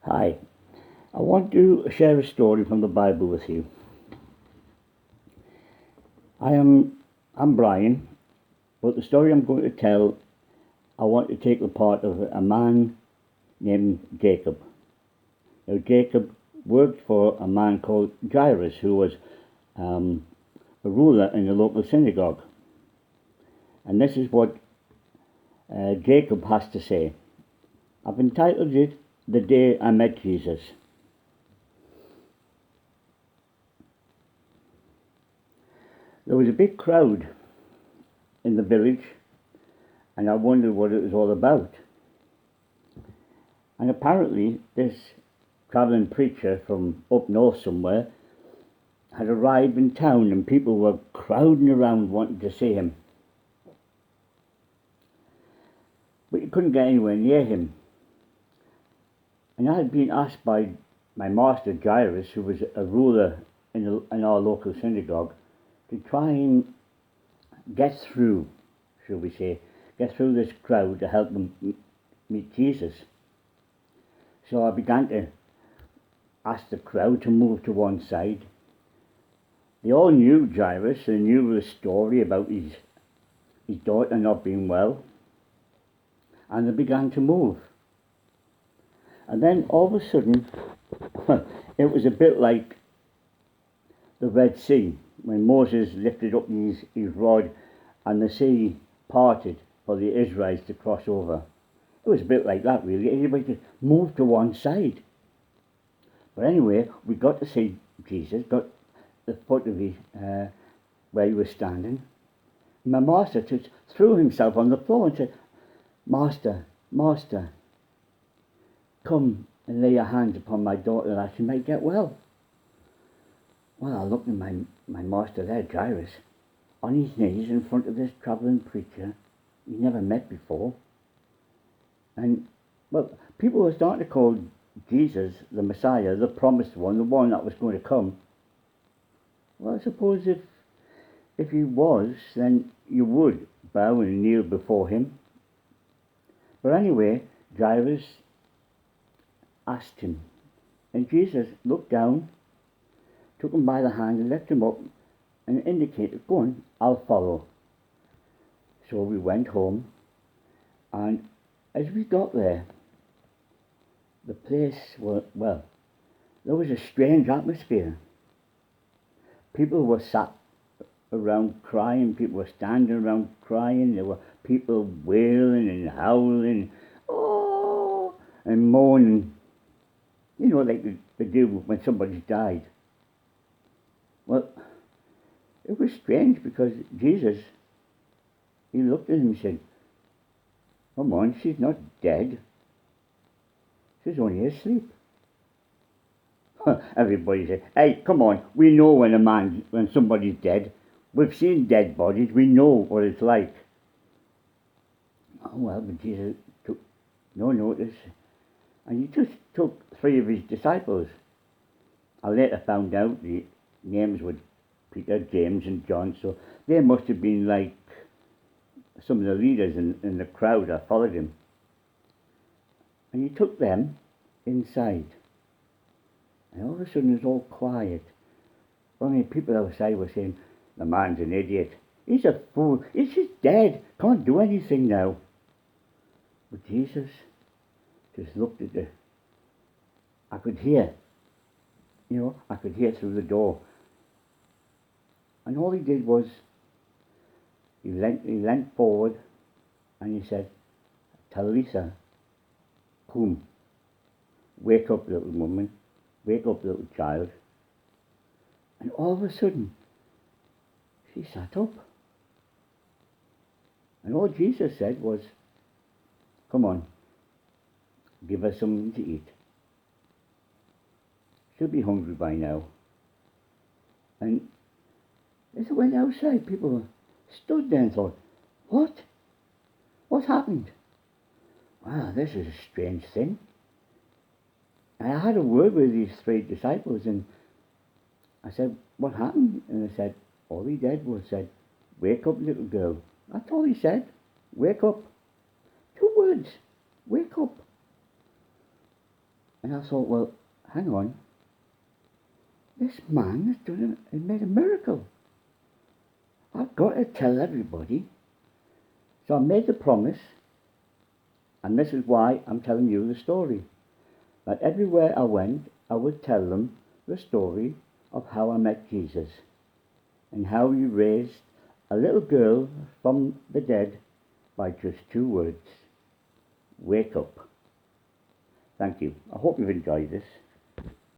Hi, I want to share a story from the Bible with you. I'm Brian, but the story I'm going to tell, I want to take the part of a man named Jacob. Now, Jacob worked for a man called Jairus, who was a ruler in the local synagogue. And this is what Jacob has to say. I've entitled it, "The Day I Met Jesus." There was a big crowd in the village, and I wondered what it was all about. And apparently, this travelling preacher from up north somewhere had arrived in town, and people were crowding around wanting to see him. But you couldn't get anywhere near him. And I had been asked by my master Jairus, who was a ruler in our local synagogue, to try and get through, shall we say, get through this crowd to help them meet Jesus. So I began to ask the crowd to move to one side. They all knew Jairus, they knew the story about his daughter not being well, and they began to move. And then all of a sudden, it was a bit like the Red Sea, when Moses lifted up his rod and the sea parted for the Israelites to cross over. It was a bit like that, really. Everybody just moved to one side. But anyway, we got to see Jesus, got the foot of his, where he was standing. And my master just threw himself on the floor and said, Master, Master, come and lay your hands upon my daughter that she might get well. Well, I looked at my master there, Jairus, on his knees in front of this travelling preacher he'd never met before. And, well, people were starting to call Jesus the Messiah, the promised one, the one that was going to come. Well, I suppose if he was, then you would bow and kneel before him. But anyway, Jairus asked him, and Jesus looked down, took him by the hand and lifted him up and indicated, go on, I'll follow. So we went home, and as we got there, the place there was a strange atmosphere. People were sat around crying, people were standing around crying, there were people wailing and howling, oh, and moaning, like they do when somebody's died. Well, it was strange because Jesus, he looked at him and said, come on, she's not dead. She's only asleep. Everybody said, hey, come on, we know when somebody's dead. We've seen dead bodies, we know what it's like. Oh, well, but Jesus took no notice. And he just took 3 of his disciples. I later found out the names were Peter, James and John, so they must have been like some of the leaders in the crowd that followed him. And he took them inside. And all of a sudden it was all quiet. People outside were saying, the man's an idiot. He's a fool. He's just dead. Can't do anything now. But Jesus just looked at I could hear. I could hear through the door. And all he did was, he leant forward and he said, Talitha, cum. Wake up, little woman. Wake up, little child. And all of a sudden, she sat up. And all Jesus said was, come on, give her something to eat. She'll be hungry by now. And as I went outside, people stood there and thought, what? What happened? Wow, this is a strange thing. And I had a word with these 3 disciples, and I said, what happened? And they said, all he did was said, wake up, little girl. That's all he said. Wake up. 2 words. Wake up. And I thought, well, hang on, this man has made a miracle. I've got to tell everybody. So I made the promise, and this is why I'm telling you the story. That everywhere I went, I would tell them the story of how I met Jesus and how he raised a little girl from the dead by just 2 words. Wake up. Thank you. I hope you've enjoyed this.